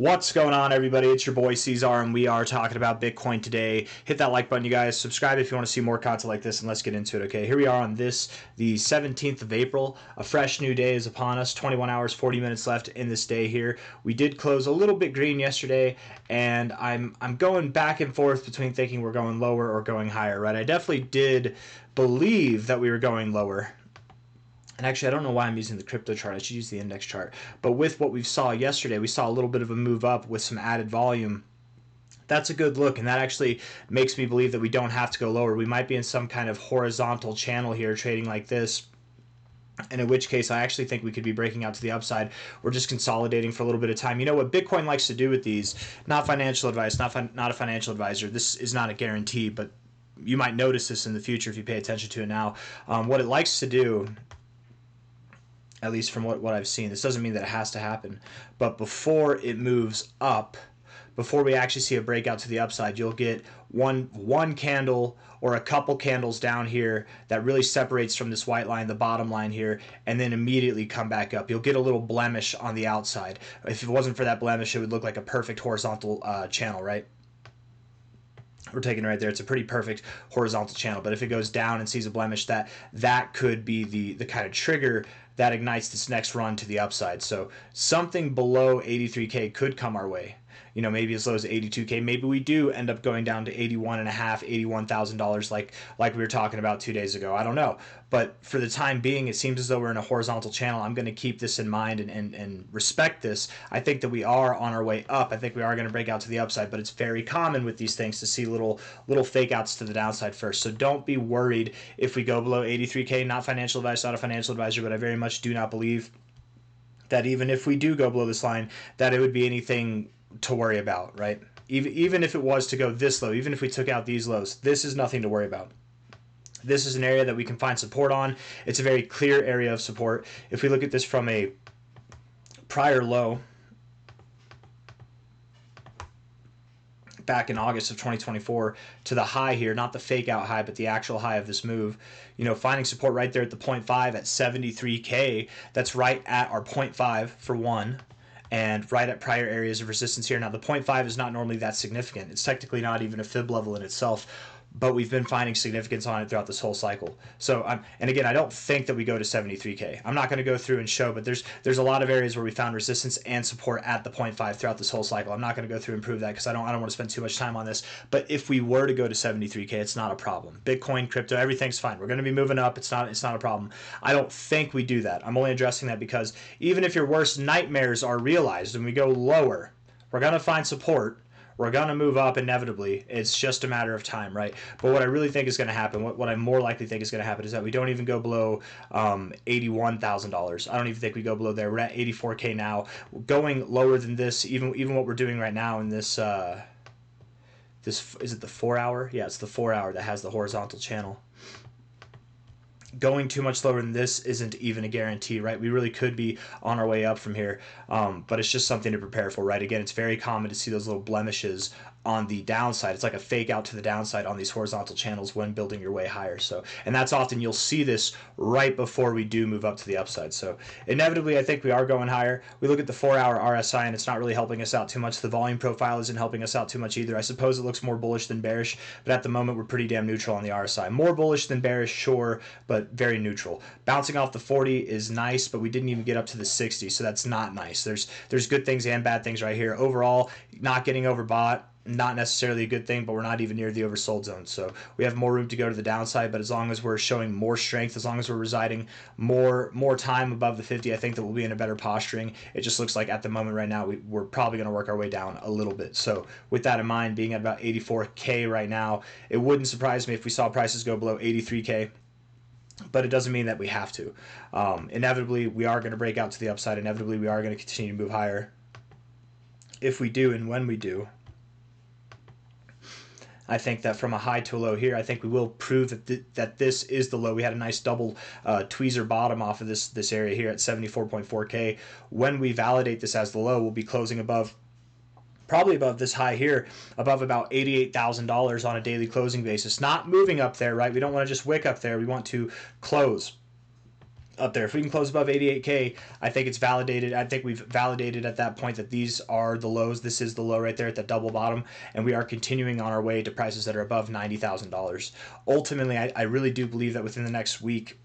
What's going on, everybody? It's your boy C-Zar, and we are talking about Bitcoin today. Hit that like button, you guys. Subscribe if you want to see more content like this, and let's get into it, okay? Here we are on the 17th of April. A fresh new day is upon us. 21 hours, 40 minutes left in this day here. We did close a little bit green yesterday, and I'm going back and forth between thinking we're going lower or going higher, right? I definitely did believe that we were going lower. And actually, I don't know why I'm using the crypto chart. I should use the index chart. But with what we saw yesterday, we saw a little bit of a move up with some added volume. That's a good look, and that actually makes me believe that we don't have to go lower. We might be in some kind of horizontal channel here, trading like this, and in which case I actually think we could be breaking out to the upside. We're just consolidating for a little bit of time. You know what Bitcoin likes to do with these, not financial advice, not a financial advisor. This is not a guarantee, but you might notice this in the future if you pay attention to it now. What it likes to do, at least from what I've seen, this doesn't mean that it has to happen, but before it moves up, before we actually see a breakout to the upside, you'll get one candle or a couple candles down here that really separates from this white line, the bottom line here, and then immediately come back up. You'll get a little blemish on the outside. If it wasn't for that blemish, it would look like a perfect horizontal channel, right? We're taking it right there. It's a pretty perfect horizontal channel. But if it goes down and sees a blemish, that could be the kind of trigger that ignites this next run to the upside. So something below 83K could come our way. You know, maybe as low as 82K. Maybe we do end up going down to $81,500, $81,000 like we were talking about 2 days ago. I don't know. But for the time being, it seems as though we're in a horizontal channel. I'm going to keep this in mind and respect this. I think that we are on our way up. I think we are going to break out to the upside, but it's very common with these things to see little fake outs to the downside first. So don't be worried if we go below 83K. Not financial advice, not a financial advisor, but I very much do not believe that even if we do go below this line, that it would be anything to worry about, right? Even if it was to go this low, even if we took out these lows, this is nothing to worry about. This is an area that we can find support on. It's a very clear area of support. If we look at this from a prior low back in August of 2024 to the high here, not the fake out high, but the actual high of this move, you know, finding support right there at the 0.5 at 73K, that's right at our 0.5 for one, and right at prior areas of resistance here. Now, the 0.5 is not normally that significant. It's technically not even a fib level in itself, but we've been finding significance on it throughout this whole cycle. So, and again, I don't think that we go to 73K. I'm not going to go through and show, but there's a lot of areas where we found resistance and support at the 0.5 throughout this whole cycle. I'm not going to go through and prove that because I don't want to spend too much time on this. But if we were to go to 73K, it's not a problem. Bitcoin, crypto, everything's fine. We're going to be moving up. It's not a problem. I don't think we do that. I'm only addressing that because even if your worst nightmares are realized and we go lower, we're going to find support. We're going to move up inevitably. It's just a matter of time, right? But what I really think is going to happen, what I more likely think is going to happen, is that we don't even go below $81,000. I don't even think we go below there. We're at 84K now. Going lower than this, even what we're doing right now in this, is it the 4 hour? Yeah, it's the 4 hour that has the horizontal channel. Going too much lower than this isn't even a guarantee, right? We really could be on our way up from here, but it's just something to prepare for, right? Again, it's very common to see those little blemishes on the downside. It's like a fake out to the downside on these horizontal channels when building your way higher. So, and that's often, you'll see this right before we do move up to the upside. So inevitably, I think we are going higher. We look at the 4 hour RSI and it's not really helping us out too much. The volume profile isn't helping us out too much either. I suppose it looks more bullish than bearish, but at the moment we're pretty damn neutral on the RSI. More bullish than bearish, sure, but very neutral. Bouncing off the 40 is nice, but we didn't even get up to the 60, so that's not nice. There's good things and bad things right here. Overall, not getting overbought, not necessarily a good thing, but we're not even near the oversold zone. So we have more room to go to the downside, but as long as we're showing more strength, as long as we're residing more time above the 50, I think that we'll be in a better posturing. It just looks like at the moment right now, we're probably going to work our way down a little bit. So with that in mind, being at about 84K right now, it wouldn't surprise me if we saw prices go below 83K. But it doesn't mean that we have to. Inevitably, we are going to break out to the upside. Inevitably, we are going to continue to move higher. If we do, and when we do, I think that from a high to a low here, I think we will prove that this is the low. We had a nice double tweezer bottom off of this area here at 74.4K. When we validate this as the low, we'll be closing above, probably above this high here, above about $88,000 on a daily closing basis. Not moving up there, right? We don't want to just wick up there. We want to close up there. If we can close above 88K, I think it's validated. I think we've validated at that point that these are the lows. This is the low right there at the double bottom, and we are continuing on our way to prices that are above $90,000. Ultimately, I really do believe that within the next week,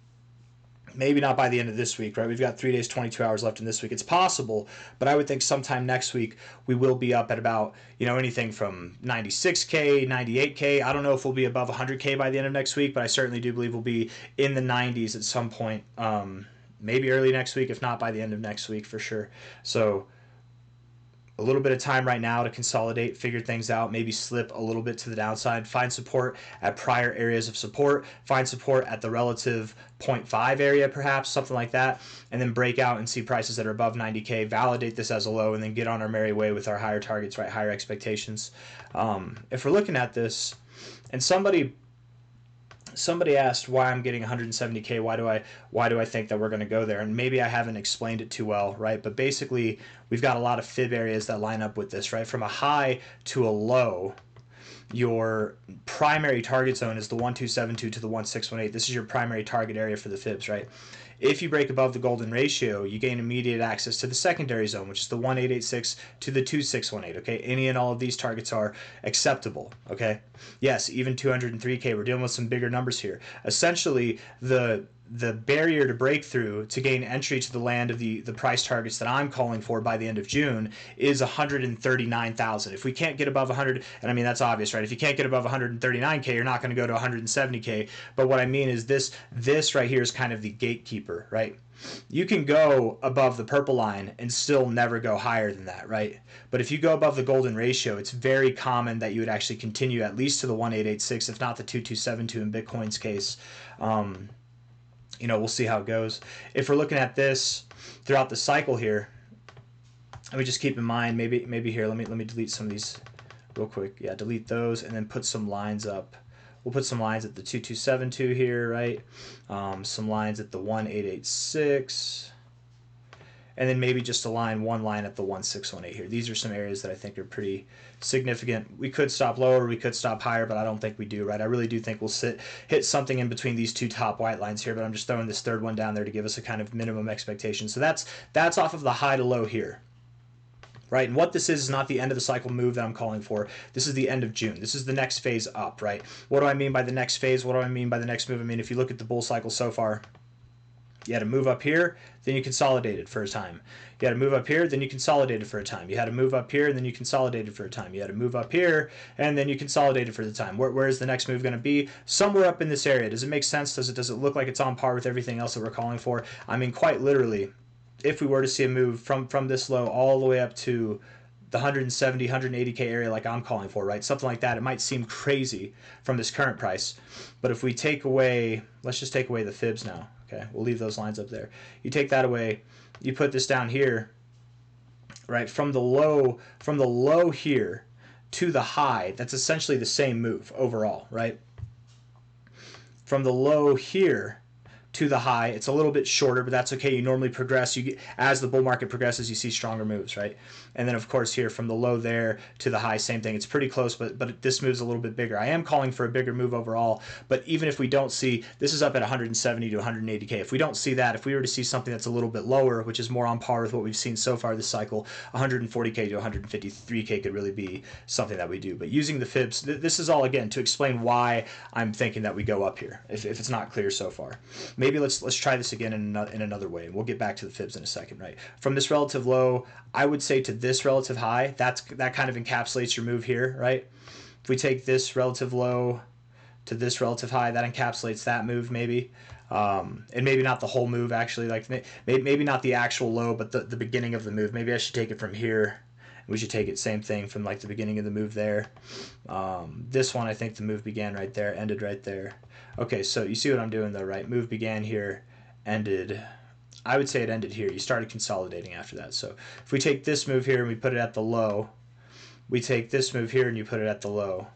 maybe not by the end of this week, right? We've got 3 days, 22 hours left in this week. It's possible, but I would think sometime next week we will be up at about, anything from 96K, 98K. I don't know if we'll be above 100K by the end of next week, but I certainly do believe we'll be in the 90s at some point, maybe early next week, if not by the end of next week for sure. So a little bit of time right now to consolidate, figure things out, maybe slip a little bit to the downside, find support at prior areas of support, find support at the relative 0.5 area perhaps, something like that, and then break out and see prices that are above 90K, validate this as a low, and then get on our merry way with our higher targets, right, higher expectations. If we're looking at this, and somebody asked why I'm getting 170K. Why do I think that we're going to go there? And maybe I haven't explained it too well, right? But basically, we've got a lot of fib areas that line up with this, right? From a high to a low, your primary target zone is the 1272 to the 1618. This is your primary target area for the fibs, right? If you break above the golden ratio, you gain immediate access to the secondary zone, which is the 1886 to the 2618, okay? Any and all of these targets are acceptable, okay? Yes, even 203K, we're dealing with some bigger numbers here. Essentially, the barrier to breakthrough to gain entry to the land of the price targets that I'm calling for by the end of June is 139,000. If we can't get above 100, and I mean that's obvious, right? If you can't get above 139K, you're not going to go to 170K. But what I mean is this right here is kind of the gatekeeper, right? You can go above the purple line and still never go higher than that, right? But if you go above the golden ratio, it's very common that you would actually continue at least to the 1886, if not the 2272 in Bitcoin's case. We'll see how it goes. If we're looking at this throughout the cycle here, let me just keep in mind, maybe here, let me delete some of these real quick. Yeah, delete those and then put some lines up. We'll put some lines at the 2272 here, right? Some lines at the 1886. And then maybe just one line at the 1618 here. These are some areas that I think are pretty significant. We could stop lower, we could stop higher, but I don't think we do, right? I really do think we'll hit something in between these two top white lines here, but I'm just throwing this third one down there to give us a kind of minimum expectation. So that's off of the high to low here, right? And what this is not the end of the cycle move that I'm calling for. This is the end of June. This is the next phase up, right? What do I mean by the next phase? What do I mean by the next move? I mean, if you look at the bull cycle so far, you had to move up here, then you consolidated for a time. You had to move up here, then you consolidated for a time. You had to move up here, and then you consolidated for a time. You had to move up here, and then you consolidated for the time. Where is the next move going to be? Somewhere up in this area. Does it make sense? Does it look like it's on par with everything else that we're calling for? I mean, quite literally, if we were to see a move from this low all the way up to the 170, 180K area like I'm calling for, right? Something like that. It might seem crazy from this current price. But if we take away, let's just take away the fibs now. Okay, we'll leave those lines up there. You take that away, you put this down here, right? From the low here to the high, that's essentially the same move overall, right? From the low here to the high, it's a little bit shorter, but that's okay. You normally progress. As the bull market progresses, you see stronger moves, right? And then of course here from the low there to the high, same thing. It's pretty close, but this move's a little bit bigger. I am calling for a bigger move overall, but even if we don't see, this is up at 170 to 180K. If we don't see that, if we were to see something that's a little bit lower, which is more on par with what we've seen so far this cycle, 140K to 153K could really be something that we do. But using the fibs, this is all again to explain why I'm thinking that we go up here, if it's not clear so far. Maybe let's try this again in another way. We'll get back to the fibs in a second, right? From this relative low, I would say to this relative high, that kind of encapsulates your move here, right? If we take this relative low to this relative high, that encapsulates that move maybe. And maybe not the whole move actually, like maybe not the actual low, but the beginning of the move. Maybe I should take it from here. We should take it same thing from like the beginning of the move there. This one, I think the move began right there, ended right there. Okay, so you see what I'm doing though, right? Move began here, ended. I would say it ended here. You started consolidating after that. So if we take this move here and we put it at the low, we take this move here and you put it at the low,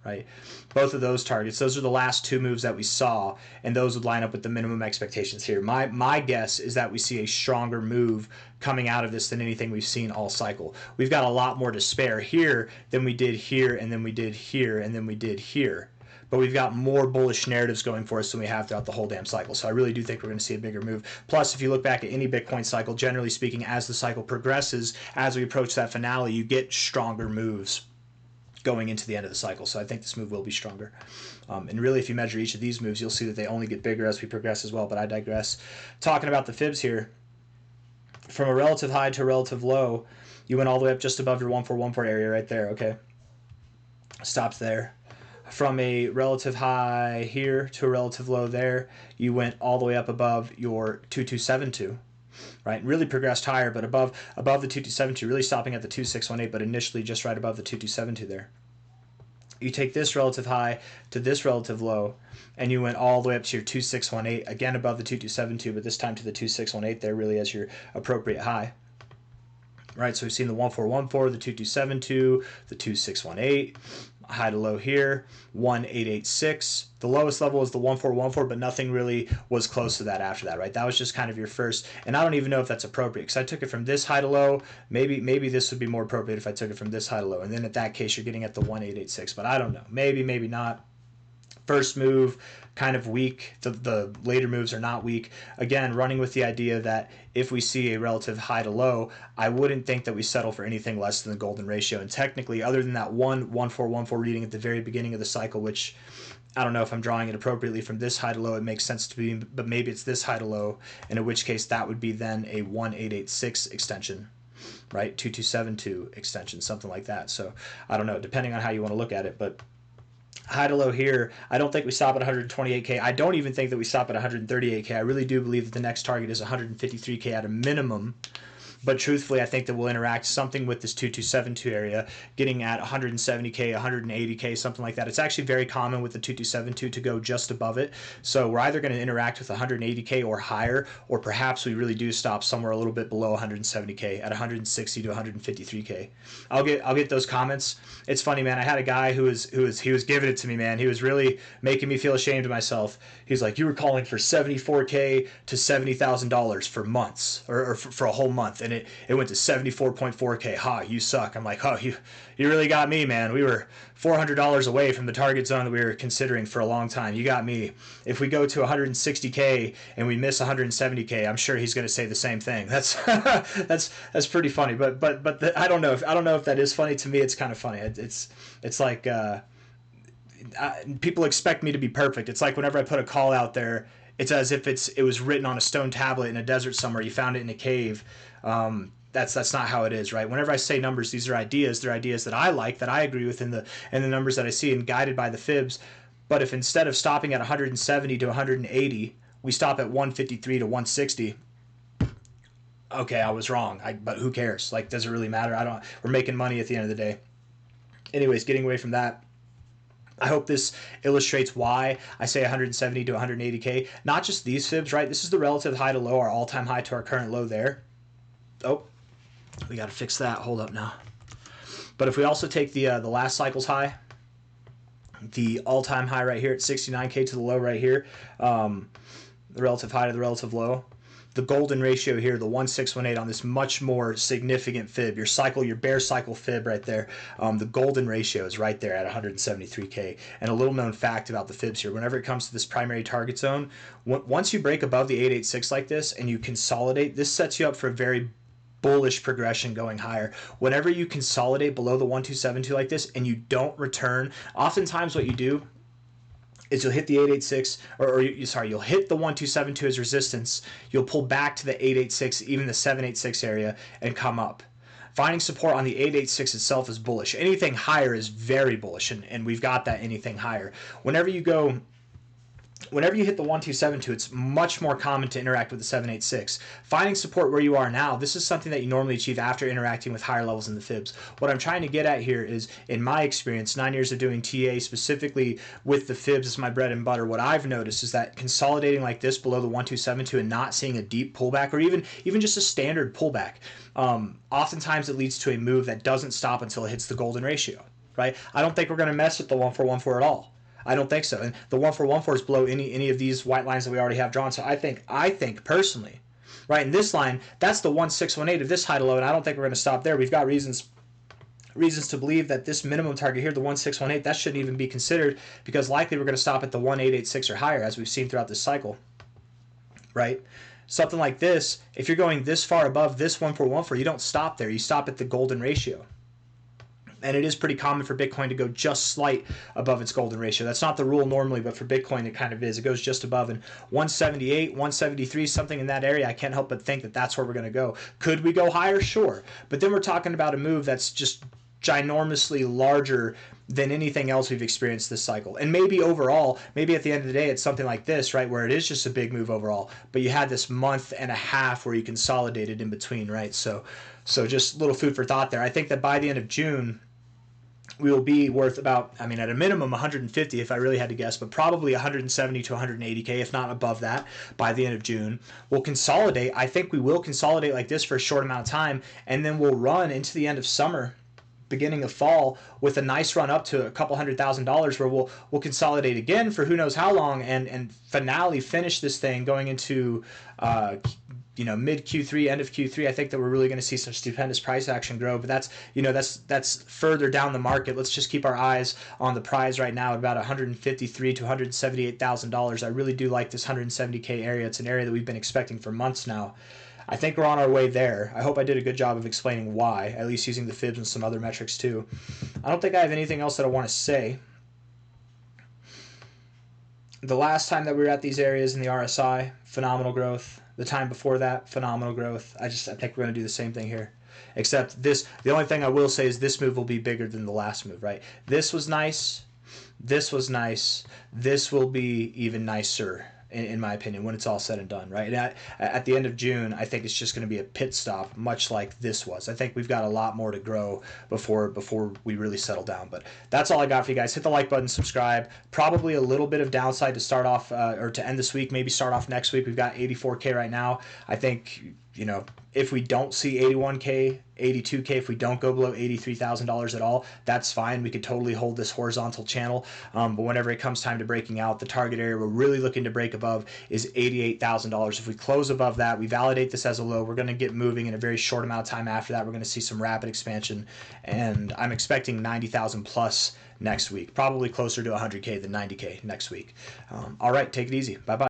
right? Both of those targets, those are the last two moves that we saw, and those would line up with the minimum expectations here. My guess is that we see a stronger move coming out of this than anything we've seen all cycle. We've got a lot more to spare here than we did here, and then we did here, and then we did here. but we've got more bullish narratives going for us than we have throughout the whole damn cycle. So I really do think we're going to see a bigger move. Plus, if you look back at any Bitcoin cycle, generally speaking, as the cycle progresses, as we approach that finale, you get stronger moves going into the end of the cycle. So I think this move will be stronger. And really, if you measure each of these moves, you'll see that they only get bigger as we progress as well. But I digress. Talking about the fibs here, from a relative high to a relative low, you went all the way up just above your 1414 area right there, okay? Stopped there. From a relative high here to a relative low there, you went all the way up above your 2272, right? Really progressed higher, but above the 2272, really stopping at the 2618, but initially just right above the 2272 there. You take this relative high to this relative low, and you went all the way up to your 2618, again above the 2272, but this time to the 2618 there, really as your appropriate high. Right, so we've seen the 1414, the 2272, the 2618, high to low here, 1886. The lowest level was the 1414, but nothing really was close to that after that, right? That was just kind of your first, and I don't even know if that's appropriate, because I took it from this high to low. Maybe this would be more appropriate if I took it from this high to low, and then at that case, you're getting at the 1886, but I don't know. Maybe not. First move, kind of weak. The later moves are not weak. Again, running with the idea that if we see a relative high to low, I wouldn't think that we settle for anything less than the golden ratio. And technically, other than that 1414 reading at the very beginning of the cycle, which I don't know if I'm drawing it appropriately from this high to low, it makes sense to be, but maybe it's this high to low, and in which case that would be then a 1886 extension, right? 2272 extension, something like that. So I don't know, depending on how you want to look at it, but high to low here, I don't think we stop at 128K. I don't even think that we stop at 138K. I really do believe that the next target is 153K at a minimum. But truthfully, I think that we'll interact something with this 2272 area, getting at 170K, 180K, something like that. It's actually very common with the 2272 to go just above it. So we're either going to interact with 180K or higher, or perhaps we really do stop somewhere a little bit below 170K at 160 to 153K. I'll get those comments. It's funny, man. I had a guy who was giving it to me, man. He was really making me feel ashamed of myself. He's like, you were calling for 74K to $70,000 for months, or for a whole month, and it went to 74.4K. Ha, you suck. I'm like, oh, you really got me, man. We were $400 away from the target zone that we were considering for a long time. You got me. If we go to 160K and we miss 170K, I'm sure he's going to say the same thing. That's that's pretty funny. But I don't know if that is funny. To me, it's kind of funny. It's like people expect me to be perfect. It's like whenever I put a call out there, it's as if it was written on a stone tablet in a desert somewhere. You found it in a cave. That's not how it is, right? Whenever I say numbers, these are ideas. They're ideas that I like, that I agree with in the numbers that I see and guided by the fibs. But if instead of stopping at 170 to 180, we stop at 153 to 160, okay, I was wrong. But who cares? Like, does it really matter? We're making money at the end of the day. Anyways, getting away from that, I hope this illustrates why I say 170 to 180K. Not just these fibs, right? This is the relative high to low, our all-time high to our current low there. Oh, we got to fix that. Hold up now. But if we also take the last cycle's high, the all-time high right here at 69K to the low right here, the relative high to the relative low, the golden ratio here, the 1618 on this much more significant fib, your bear cycle fib right there, the golden ratio is right there at 173K. And a little known fact about the fibs here, whenever it comes to this primary target zone, once you break above the 886 like this and you consolidate, this sets you up for a very bullish progression going higher. Whenever you consolidate below the 1272 like this and you don't return, oftentimes what you do is you'll hit the 886, you'll hit the 1272 as resistance. You'll pull back to the 886, even the 786 area, and come up. Finding support on the 886 itself is bullish. Anything higher is very bullish, and we've got that anything higher. Whenever you hit the 1272, it's much more common to interact with the 786. Finding support where you are now, this is something that you normally achieve after interacting with higher levels in the fibs. What I'm trying to get at here is, in my experience, 9 years of doing TA specifically with the fibs is my bread and butter. What I've noticed is that consolidating like this below the 1272 and not seeing a deep pullback, or even just a standard pullback, oftentimes it leads to a move that doesn't stop until it hits the golden ratio, right? I don't think we're going to mess with the 1414 at all. I don't think so. And the 1414 is below any of these white lines that we already have drawn. So I think personally, right, in this line, that's the 1618 of this high to low, and I don't think we're going to stop there. We've got reasons reasons to believe that this minimum target here, the 1618, that shouldn't even be considered, because likely we're going to stop at the 1886 or higher, as we've seen throughout this cycle, right? Something like this, if you're going this far above this 1414, you don't stop there. You stop at the golden ratio. And it is pretty common for Bitcoin to go just slight above its golden ratio. That's not the rule normally, but for Bitcoin it kind of is. It goes just above, and 178, 173, something in that area, I can't help but think that that's where we're going to go. Could we go higher? Sure. But then we're talking about a move that's just ginormously larger than anything else we've experienced this cycle. And maybe overall, maybe at the end of the day, it's something like this, right, where it is just a big move overall, but you had this month and a half where you consolidated in between, right? So just a little food for thought there. I think that by the end of June, we will be worth about, I mean, at a minimum 150 if I really had to guess, but probably 170 to 180K, if not above that, by the end of June. We'll consolidate. I think we will consolidate like this for a short amount of time, and then we'll run into the end of summer, beginning of fall, with a nice run up to a couple $100,000 where we'll consolidate again for who knows how long, and finale finish this thing going into mid Q3, end of Q3. I think that we're really going to see some stupendous price action grow, but that's further down the market. Let's just keep our eyes on the prize right now at about $153,000 to $178,000. I really do like this 170K area. It's an area that we've been expecting for months now. I think we're on our way there. I hope I did a good job of explaining why, at least using the fibs and some other metrics too. I don't think I have anything else that I want to say. The last time that we were at these areas in the RSI, phenomenal growth. The time before that, phenomenal growth. I think we're going to do the same thing here. Except this, the only thing I will say is this move will be bigger than the last move, right? This was nice. This was nice. This will be even nicer, in my opinion, when it's all said and done, right? And at the end of June, I think it's just going to be a pit stop, much like this was. I think we've got a lot more to grow before we really settle down. But that's all I got for you guys. Hit the like button, subscribe. Probably a little bit of downside to start off or to end this week, maybe start off next week. We've got 84K right now. I think, if we don't see 81K, 82K, if we don't go below $83,000 at all, that's fine. We could totally hold this horizontal channel. But whenever it comes time to breaking out, the target area we're really looking to break above is $88,000. If we close above that, we validate this as a low, we're going to get moving in a very short amount of time after that. We're going to see some rapid expansion, and I'm expecting 90,000 plus next week, probably closer to 100K than 90K next week. All right, take it easy. Bye-bye.